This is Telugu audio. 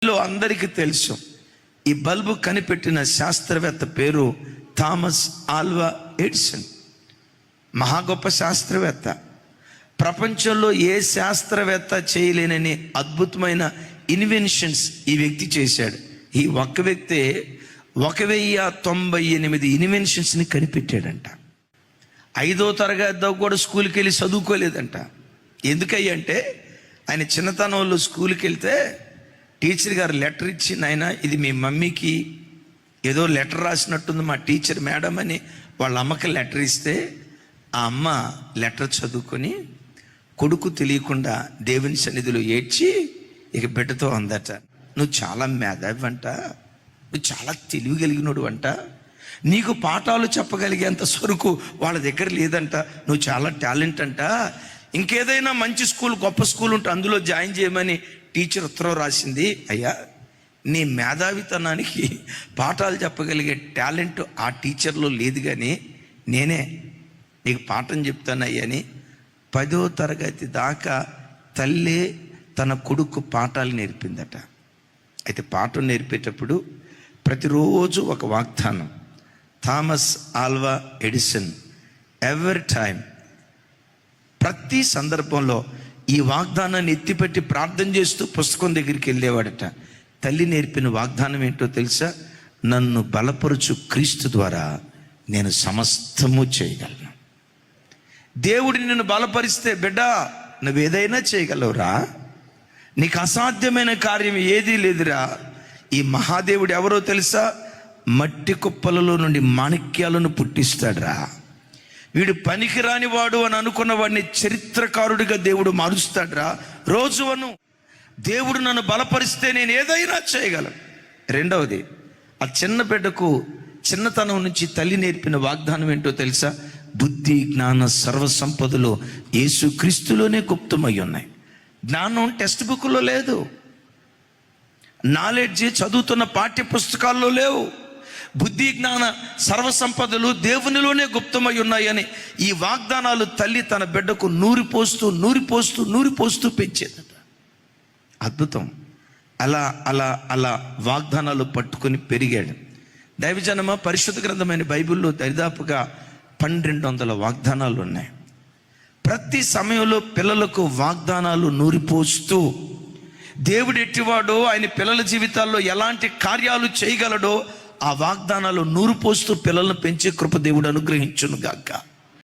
అందరికీ తెలుసు, ఈ బల్బు కనిపెట్టిన శాస్త్రవేత్త పేరు థామస్ ఆల్వా ఎడిసన్. మహా గొప్ప శాస్త్రవేత్త. ప్రపంచంలో ఏ శాస్త్రవేత్త చేయలేనని అద్భుతమైన ఇన్వెన్షన్స్ ఈ వ్యక్తి చేశాడు. ఈ ఒక్క వ్యక్తే 1098 ఇన్వెన్షన్స్ని కనిపెట్టాడంట. 5వ తరగతి కూడా స్కూల్కి వెళ్ళి చదువుకోలేదంట. ఎందుకయ్యా అంటే, ఆయన చిన్నతనంలో స్కూల్కి వెళ్తే టీచర్ గారు లెటర్ ఇచ్చి, నాయన ఇది మీ మమ్మీకి ఏదో లెటర్ రాసినట్టుంది మా టీచర్ మేడం అని వాళ్ళ అమ్మకి లెటర్ ఇస్తే, ఆ అమ్మ లెటర్ చదువుకొని కొడుకు తెలియకుండా దేవుని సన్నిధిలో ఏడ్చి ఇక బిడ్డతో అందట, నువ్వు చాలా మేధావి అంట, నువ్వు చాలా తెలివి కలిగినోడు అంట, నీకు పాఠాలు చెప్పగలిగేంత సరుకు వాళ్ళ దగ్గర లేదంట, నువ్వు చాలా టాలెంట్ అంట, ఇంకేదైనా మంచి స్కూల్ గొప్ప స్కూల్ ఉంటే అందులో జాయిన్ చేయమని టీచర్ ఉత్తరం రాసింది. అయ్యా, నీ మేధావితనానికి పాఠాలు చెప్పగలిగే టాలెంట్ ఆ టీచర్లో లేదు, కానీ నేనే నీకు పాఠం చెప్తానయ్యా అని 10వ తరగతి దాకా తల్లే తన కొడుకు పాఠాలు నేర్పిందట. అయితే పాఠం నేర్పేటప్పుడు ప్రతిరోజు ఒక వాగ్దానం. థామస్ ఆల్వా ఎడిసన్ ఎవరి టైం, ప్రతి సందర్భంలో ఈ వాగ్దానాన్ని ఎత్తిపెట్టి ప్రార్థన చేస్తూ పుస్తకం దగ్గరికి వెళ్ళేవాడట. తల్లి నేర్పిన వాగ్దానం ఏంటో తెలుసా? నన్ను బలపరుచు క్రీస్తు ద్వారా నేను సమస్తము చేయగలను. దేవుడిని నిన్ను బలపరిస్తే, బిడ్డ నువ్వేదైనా చేయగలవురా, నీకు అసాధ్యమైన కార్యం ఏదీ లేదురా. ఈ మహాదేవుడు ఎవరో తెలుసా? మట్టి కుప్పలలో నుండి మాణిక్యాలను పుట్టిస్తాడురా. వీడు పనికిరాని వాడు అని అనుకున్న వాడిని చరిత్రకారుడిగా దేవుడు మారుస్తాడురా. రోజువను దేవుడు నన్ను బలపరిస్తే నేను ఏదైనా చేయగలను. రెండవది, ఆ చిన్న బిడ్డకు చిన్నతనం నుంచి తల్లి నేర్పిన వాగ్దానం ఏంటో తెలుసా? బుద్ధి జ్ఞాన సర్వ సంపదలు యేసు క్రీస్తులోనే గుప్తమై ఉన్నాయి. జ్ఞానం టెక్స్ట్ బుక్లో లేదు, నాలెడ్జ్ చదువుతున్న పాఠ్య పుస్తకాల్లో లేవు. బుద్ధి జ్ఞాన సర్వసంపదలు దేవునిలోనే గుప్తమై ఉన్నాయని ఈ వాగ్దానాలు తల్లి తన బిడ్డకు నూరిపోస్తూ పెంచేదట. అద్భుతం. అలా అలా అలా వాగ్దానాలు పట్టుకొని పెరిగాడు. దైవజనమ, పరిశుద్ధ గ్రంథమైన బైబిల్లో దరిదాపుగా 1200 వాగ్దానాలు ఉన్నాయి. ప్రతి సమయంలో పిల్లలకు వాగ్దానాలు నూరిపోస్తూ, దేవుడు ఎట్టివాడో, ఆయన పిల్లల జీవితాల్లో ఎలాంటి కార్యాలు చేయగలడో ఆ వాగ్దానాలు నూరిపోస్తూ పిల్లలను పెంచే కృప దేవుడు అనుగ్రహించును గాక.